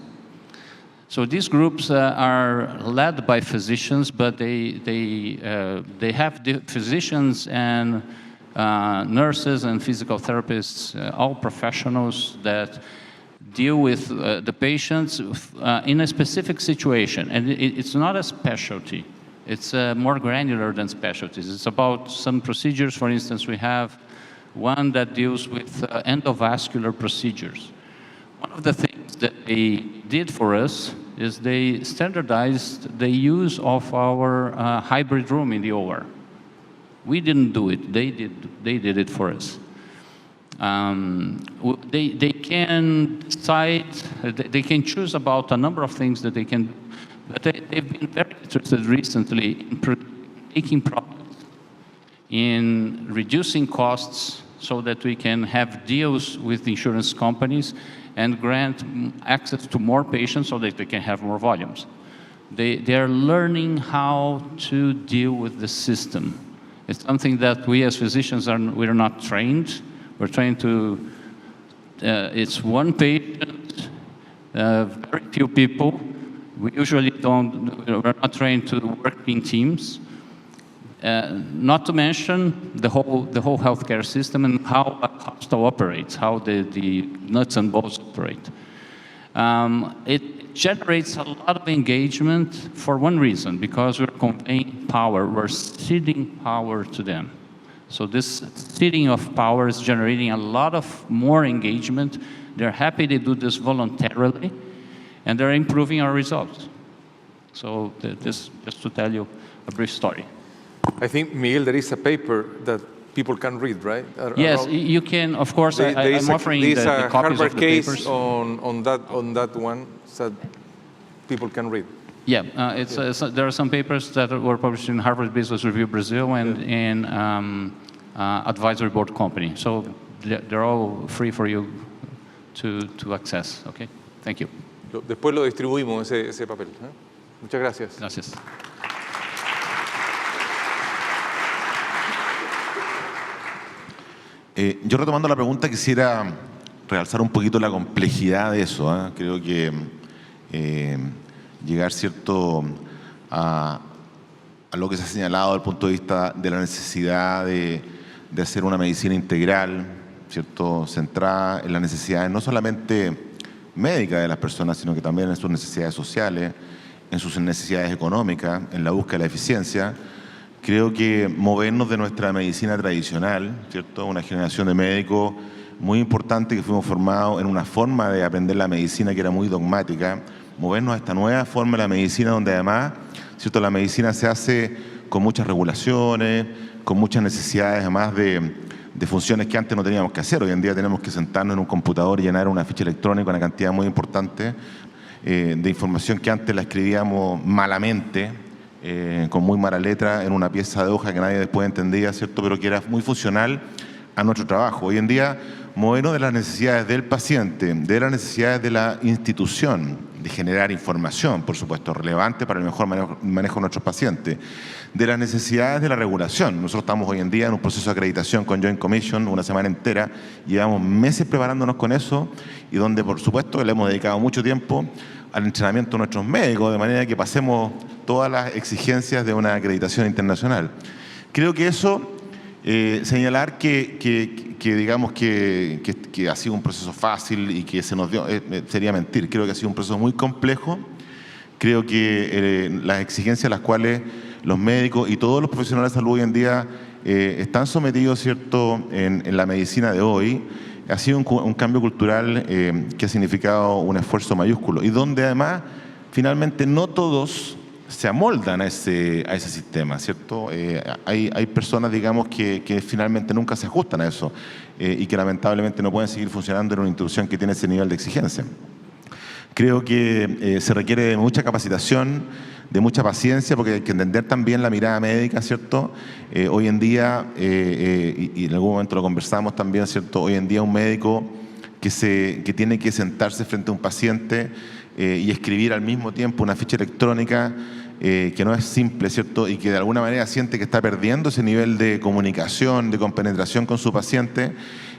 Speaker 4: So these groups are led by physicians, but they have physicians and nurses and physical therapists, all professionals that deal with the patients in a specific situation. And it's not a specialty. It's more granular than specialties. It's about some procedures. For instance, we have one that deals with endovascular procedures. One of the things that they did for us is they standardized the use of our hybrid room in the OR. We didn't do it. They did it for us. They can decide, they can choose about a number of things that they can do, but they've been very interested recently in making products in reducing costs so that we can have deals with insurance companies and grant access to more patients so that they can have more volumes. They are learning how to deal with the system. It's something that we as physicians we're not trained. We're trained to, it's one patient, very few people. We usually we're not trained to work in teams. Not to mention the whole healthcare system and how a hospital operates, how the nuts and bolts operate. It generates a lot of engagement for one reason, because we're conveying power, we're ceding power to them. So this ceding of power is generating a lot of more engagement. They're happy to do this voluntarily, and they're improving our results. So this, just to tell you a brief story.
Speaker 2: I think, Miguel, there is a paper that people can read, right?
Speaker 4: Yes, you can, of course. I'm offering the copies of the papers.
Speaker 2: On that one that people can read.
Speaker 4: Yeah, there are some papers that were published in Harvard Business Review Brazil and in Advisory Board Company. So they're all free for you to access. Okay, thank you.
Speaker 2: Después lo distribuimos ese papel. Muchas gracias.
Speaker 4: Gracias.
Speaker 5: Yo, retomando la pregunta, quisiera realzar un poquito la complejidad de eso. Creo que llegar, ¿cierto?, a lo que se ha señalado desde el punto de vista de la necesidad de hacer una medicina integral, ¿cierto?, centrada en las necesidades no solamente médicas de las personas, sino que también en sus necesidades sociales, en sus necesidades económicas, en la búsqueda de la eficiencia. Creo que movernos de nuestra medicina tradicional, ¿cierto?, una generación de médicos muy importante que fuimos formados en una forma de aprender la medicina que era muy dogmática, movernos a esta nueva forma de la medicina donde además, ¿cierto?, la medicina se hace con muchas regulaciones, con muchas necesidades además de funciones que antes no teníamos que hacer. Hoy en día tenemos que sentarnos en un computador y llenar una ficha electrónica, una cantidad muy importante de información que antes la escribíamos malamente, con muy mala letra, en una pieza de hoja que nadie después entendía, ¿cierto?, pero que era muy funcional a nuestro trabajo. Hoy en día, movernos de las necesidades del paciente, de las necesidades de la institución, de generar información, por supuesto, relevante para el mejor manejo de nuestros pacientes, de las necesidades de la regulación. Nosotros estamos hoy en día en un proceso de acreditación con Joint Commission, una semana entera, llevamos meses preparándonos con eso, y donde, por supuesto, le hemos dedicado mucho tiempo al entrenamiento de nuestros médicos, de manera que pasemos todas las exigencias de una acreditación internacional. Creo que eso, señalar que digamos que ha sido un proceso fácil y que se nos dio, sería mentir. Creo que ha sido un proceso muy complejo. Creo que las exigencias a las cuales los médicos y todos los profesionales de salud hoy en día están sometidos, ¿cierto?, en la medicina de hoy, ha sido un cambio cultural que ha significado un esfuerzo mayúsculo y donde además finalmente no todos se amoldan a ese sistema, ¿cierto? Hay personas, digamos, que finalmente nunca se ajustan a eso y que lamentablemente no pueden seguir funcionando en una institución que tiene ese nivel de exigencia. Creo que se requiere de mucha capacitación, de mucha paciencia, porque hay que entender también la mirada médica, ¿cierto? Hoy en día, y en algún momento lo conversamos también, ¿cierto?, hoy en día un médico que tiene que sentarse frente a un paciente y escribir al mismo tiempo una ficha electrónica que no es simple, ¿cierto?, y que de alguna manera siente que está perdiendo ese nivel de comunicación, de compenetración con su paciente,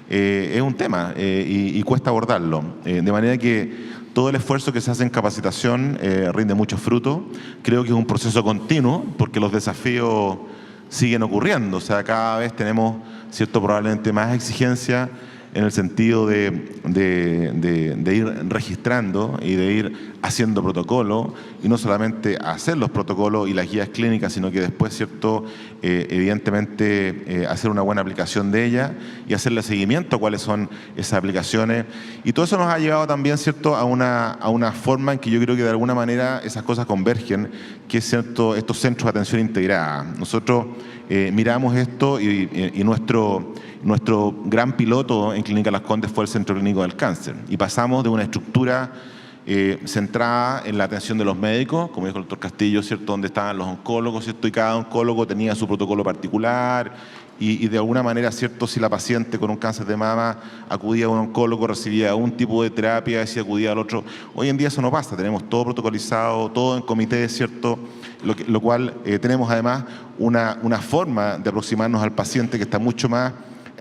Speaker 5: es un tema y cuesta abordarlo. De manera que todo el esfuerzo que se hace en capacitación rinde mucho fruto. Creo que es un proceso continuo porque los desafíos siguen ocurriendo. O sea, cada vez tenemos, ¿cierto?, probablemente más exigencia en el sentido de ir registrando y de ir haciendo protocolos, y no solamente hacer los protocolos y las guías clínicas, sino que después, ¿cierto?, evidentemente hacer una buena aplicación de ellas y hacerle seguimiento a cuáles son esas aplicaciones. Y todo eso nos ha llevado también, ¿cierto?, a una forma en que yo creo que de alguna manera esas cosas convergen, que es, ¿cierto?, estos centros de atención integrada. Nosotros miramos esto y nuestro gran piloto en Clínica Las Condes fue el Centro Clínico del Cáncer, y pasamos de una estructura centrada en la atención de los médicos, como dijo el doctor Castillo, ¿cierto?, donde estaban los oncólogos, ¿cierto?, y cada oncólogo tenía su protocolo particular y de alguna manera, ¿cierto?, si la paciente con un cáncer de mama acudía a un oncólogo, recibía un tipo de terapia, y si acudía al otro. Hoy en día eso no pasa, tenemos todo protocolizado, todo en comité, ¿cierto?, lo cual tenemos además una forma de aproximarnos al paciente que está mucho más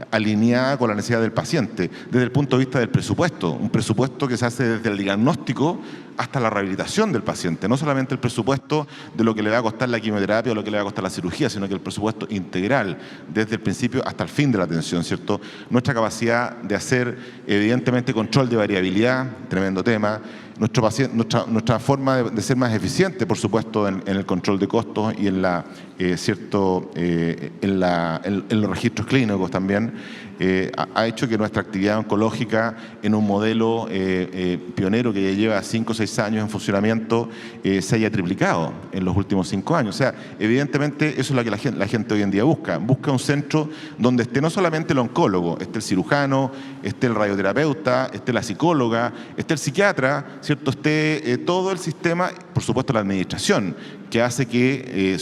Speaker 5: alineada con la necesidad del paciente, desde el punto de vista del presupuesto, un presupuesto que se hace desde el diagnóstico hasta la rehabilitación del paciente, no solamente el presupuesto de lo que le va a costar la quimioterapia o lo que le va a costar la cirugía, sino que el presupuesto integral, desde el principio hasta el fin de la atención, ¿cierto? Nuestra capacidad de hacer, evidentemente, control de variabilidad, tremendo tema, nuestra forma de ser más eficiente, por supuesto, en el control de costos y en los registros clínicos también, ha hecho que nuestra actividad oncológica, en un modelo pionero que ya lleva 5 o 6 años en funcionamiento, se haya triplicado en los últimos 5 años. O sea, evidentemente eso es lo que la gente hoy en día busca. Busca un centro donde esté no solamente el oncólogo, esté el cirujano, esté el radioterapeuta, esté la psicóloga, esté el psiquiatra, ¿cierto?, esté todo el sistema, por supuesto la administración, que hace que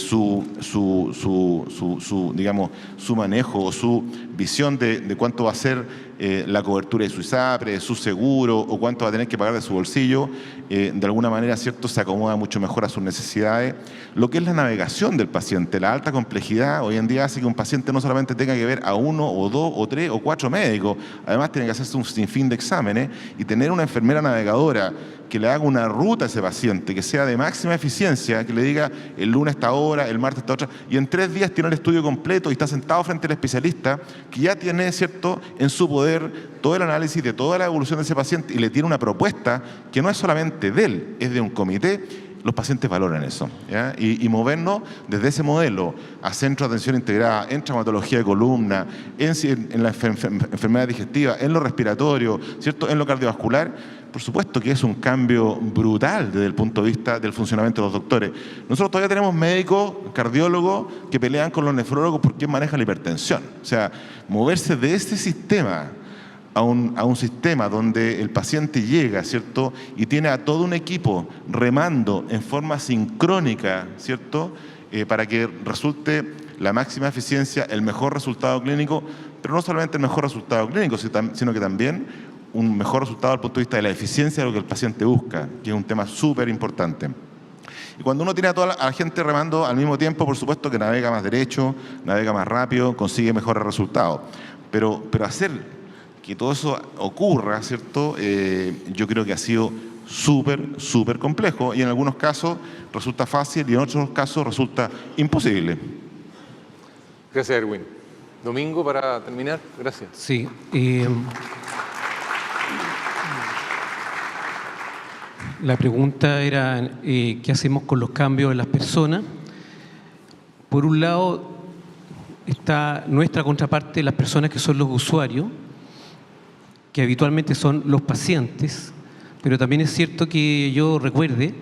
Speaker 5: digamos, su manejo o su visión de cuánto va a ser la cobertura de su ISAPRE, de su seguro, o cuánto va a tener que pagar de su bolsillo, de alguna manera, ¿cierto?, se acomoda mucho mejor a sus necesidades. Lo que es la navegación del paciente, la alta complejidad, hoy en día hace que un paciente no solamente tenga que ver a 1 o 2 o 3 o 4 médicos, además tiene que hacerse un sinfín de exámenes, y tener una enfermera navegadora que le haga una ruta a ese paciente, que sea de máxima eficiencia, que le diga el lunes esta hora, el martes esta otra, y en 3 días tiene el estudio completo y está sentado frente al especialista, que ya tiene, ¿cierto?, en su poder todo el análisis de toda la evolución de ese paciente, y le tiene una propuesta que no es solamente de él, es de un comité. Los pacientes valoran eso, ¿ya? Y movernos desde ese modelo a centro de atención integrada, en traumatología de columna, en la enfermedad digestiva, en lo respiratorio, ¿cierto?, en lo cardiovascular, por supuesto que es un cambio brutal desde el punto de vista del funcionamiento de los doctores. Nosotros todavía tenemos médicos, cardiólogos, que pelean con los nefrólogos por quién maneja la hipertensión. O sea, moverse de este sistema a un sistema donde el paciente llega, ¿cierto?, y tiene a todo un equipo remando en forma sincrónica, ¿cierto?, para que resulte la máxima eficiencia, el mejor resultado clínico, pero no solamente el mejor resultado clínico, sino que también un mejor resultado desde el punto de vista de la eficiencia de lo que el paciente busca, que es un tema súper importante. Y cuando uno tiene a toda la gente remando al mismo tiempo, por supuesto que navega más derecho, navega más rápido, consigue mejores resultados. Pero hacer que todo eso ocurra, ¿cierto?, yo creo que ha sido súper complejo, y en algunos casos resulta fácil y en otros casos resulta imposible.
Speaker 2: Gracias, Erwin. Domingo, para terminar, gracias.
Speaker 6: Sí. La pregunta era ¿qué hacemos con los cambios en las personas? Por un lado está nuestra contraparte, las personas que son los usuarios, que habitualmente son los pacientes, pero también es cierto que yo recuerde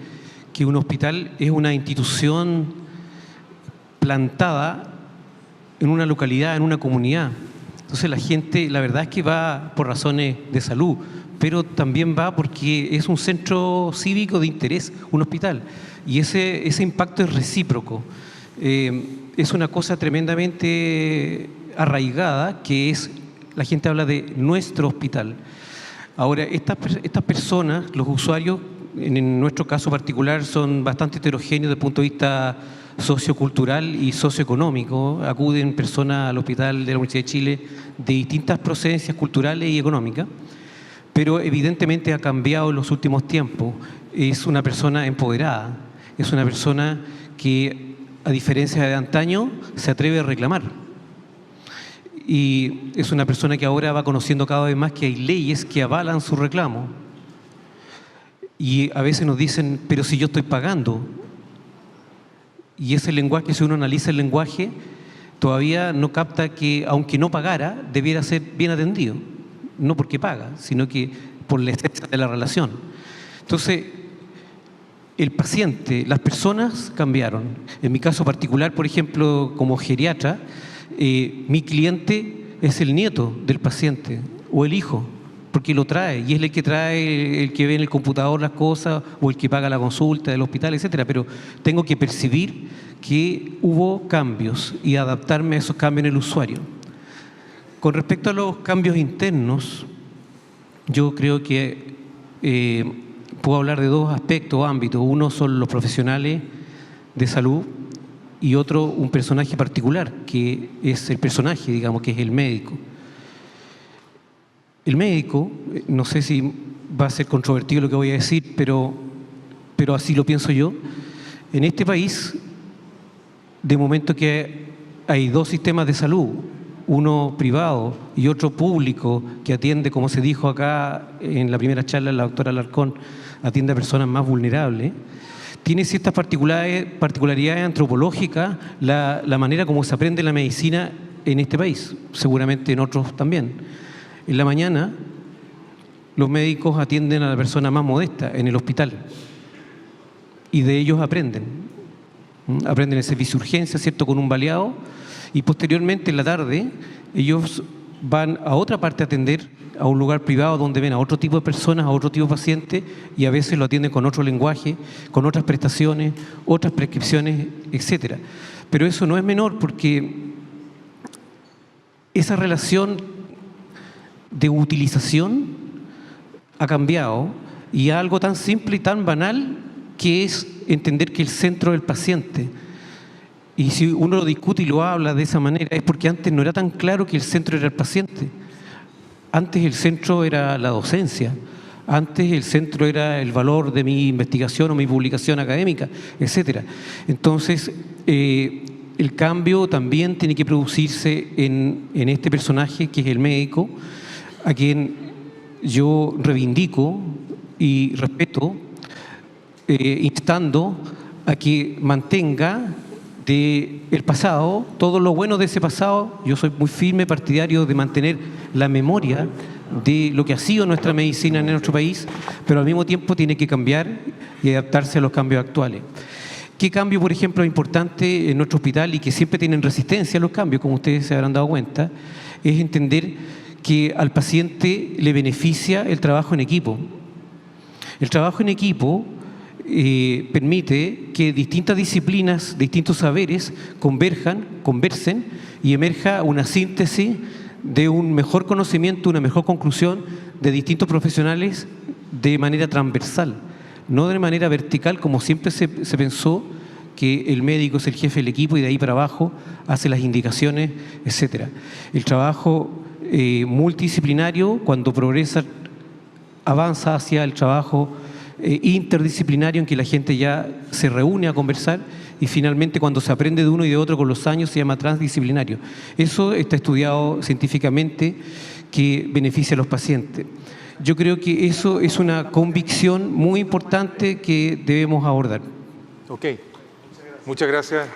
Speaker 6: que un hospital es una institución plantada en una localidad, en una comunidad. Entonces la gente, la verdad es que va por razones de salud, pero también va porque es un centro cívico de interés, un hospital, y ese impacto es recíproco. Es una cosa tremendamente arraigada, que es, la gente habla de nuestro hospital. Ahora, estas personas, los usuarios, en nuestro caso particular, son bastante heterogéneos desde el punto de vista sociocultural y socioeconómico. Acuden personas al hospital de la Universidad de Chile de distintas procedencias culturales y económicas, pero evidentemente ha cambiado en los últimos tiempos. Es una persona empoderada, es una persona que, a diferencia de antaño, se atreve a reclamar. Y es una persona que ahora va conociendo cada vez más que hay leyes que avalan su reclamo. Y a veces nos dicen, pero si yo estoy pagando. Y ese lenguaje, si uno analiza el lenguaje, todavía no capta que, aunque no pagara, debiera ser bien atendido. No porque paga, sino que por la esencia de la relación. Entonces, el paciente, las personas cambiaron. En mi caso particular, por ejemplo, como geriatra, mi cliente es el nieto del paciente o el hijo, porque lo trae, y es el que trae, el que ve en el computador las cosas, o el que paga la consulta del hospital, etcétera. Pero tengo que percibir que hubo cambios y adaptarme a esos cambios en el usuario. Con respecto a los cambios internos, yo creo que puedo hablar de dos aspectos o ámbitos. Uno son los profesionales de salud y otro un personaje particular, que es el personaje, digamos, que es el médico. El médico, no sé si va a ser controvertido lo que voy a decir, pero así lo pienso yo. En este país, de momento que hay dos sistemas de salud, uno privado y otro público que atiende, como se dijo acá en la primera charla, la doctora Alarcón, atiende a personas más vulnerables, tiene ciertas particularidades antropológicas la manera como se aprende la medicina en este país, seguramente en otros también. En la mañana, los médicos atienden a la persona más modesta en el hospital y de ellos aprenden. Aprenden el servicio de urgencia, ¿cierto?, con un baleado, y posteriormente en la tarde ellos van a otra parte a atender a un lugar privado donde ven a otro tipo de personas, a otro tipo de pacientes, y a veces lo atienden con otro lenguaje, con otras prestaciones, otras prescripciones, etc. Pero eso no es menor, porque esa relación de utilización ha cambiado, y algo tan simple y tan banal que es entender que el centro es el paciente. Y si uno lo discute y lo habla de esa manera, es porque antes no era tan claro que el centro era el paciente. Antes el centro era la docencia, antes el centro era el valor de mi investigación o mi publicación académica, etc. Entonces, el cambio también tiene que producirse en este personaje que es el médico, a quien yo reivindico y respeto, instando a que mantenga del pasado todo lo bueno de ese pasado. Yo soy muy firme partidario de mantener la memoria de lo que ha sido nuestra medicina en nuestro país, pero al mismo tiempo tiene que cambiar y adaptarse a los cambios actuales. ¿Qué cambio, por ejemplo, es importante en nuestro hospital y que siempre tienen resistencia a los cambios, como ustedes se habrán dado cuenta? Es entender que al paciente le beneficia el trabajo en equipo. El trabajo en equipo permite que distintas disciplinas, distintos saberes conversen y emerja una síntesis de un mejor conocimiento, una mejor conclusión de distintos profesionales de manera transversal, no de manera vertical como siempre se pensó, que el médico es el jefe del equipo y de ahí para abajo hace las indicaciones, etc. El trabajo multidisciplinario, cuando progresa, avanza hacia el trabajo interdisciplinario, en que la gente ya se reúne a conversar, y finalmente cuando se aprende de uno y de otro con los años se llama transdisciplinario. Eso está estudiado científicamente, que beneficia a los pacientes. Yo creo que eso es una convicción muy importante que debemos abordar.
Speaker 2: Ok, muchas gracias.